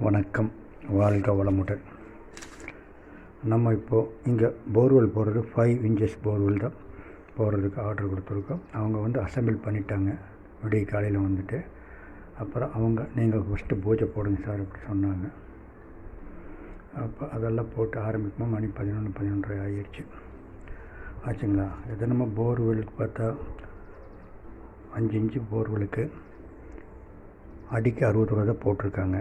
வணக்கம், வாழ்க வளமுடன். நம்ம இப்போது இங்கே போர்வெல் போடுறது 5 inches போர்வெல் தான் போடுறதுக்கு ஆர்டர் கொடுத்துருக்கோம். அவங்க அசம்பிள் பண்ணிட்டாங்க விடிய காலையில் வந்துட்டு. அப்புறம் நீங்கள் ஃபஸ்ட்டு பூஜை போடுங்க சார் அப்படி சொன்னாங்க. அப்போ அதெல்லாம் போட்டு ஆரம்பிக்கும்போது மணி 11:30 ஆகிடுச்சு ஆச்சுங்களா. எதை நம்ம போர்வெலுக்கு பார்த்தா 5 inch போர்வெலுக்கு அடிக்கு 60 ரூபா தான் போட்டிருக்காங்க.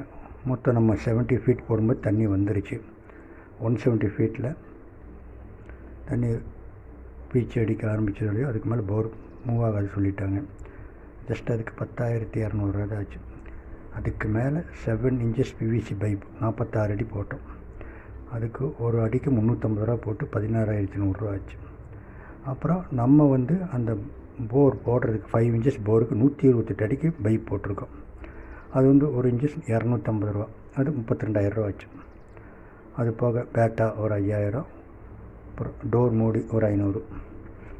மொத்தம் நம்ம 70 feet போடும்போது தண்ணி வந்துருச்சு. 170 feetல தண்ணி பீச்சு அடிக்க ஆரம்பிச்சதோடய அதுக்கு மேலே போர் மூவ் ஆகாது சொல்லிட்டாங்க. ஜஸ்ட் அதுக்கு 10,200 ரூபா தான் ஆச்சு. அதுக்கு மேலே 7 inches PVC பைப் 46 அடி போட்டோம். அதுக்கு ஒரு அடிக்கு 350 ரூபா போட்டு 16,100 ரூபா ஆச்சு. அப்புறம் நம்ம அந்த போர் போடுறதுக்கு 5 inches போருக்கு 128 அடிக்கு பைப் போட்டிருக்கோம். அது ஒரு இன்ச்சஸ் 250 ரூபா, அது 32,000 ரூபா ஆச்சு. அது போக பேட்டா ஒரு 5,000, அப்புறம் டோர் மூடி ஒரு 500,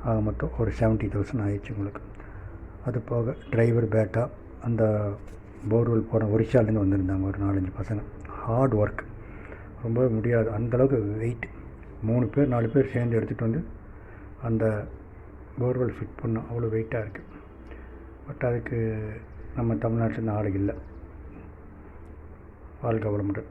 ஆக மொத்தம் ஒரு 70,000 ஆயிடுச்சு உங்களுக்கு. அது போக டிரைவர் பேட்டா, அந்த போர்வெல் போட ஒரிசாலேருந்து வந்திருந்தாங்க ஒரு 4-5 பசங்க. ஹார்ட் ஒர்க், ரொம்ப முடியாது அந்தளவுக்கு வெயிட். 3 பேர் 4 பேர் சேர்ந்து எடுத்துகிட்டு அந்த போர்வெல் ஃபிட் பண்ணோம். அவ்வளோ வெயிட்டாக இருக்குது. பட் அதுக்கு நம்ம தமிழ்நாட்டில் ஆள் இல்லை. வாழ்க வளமுடன்.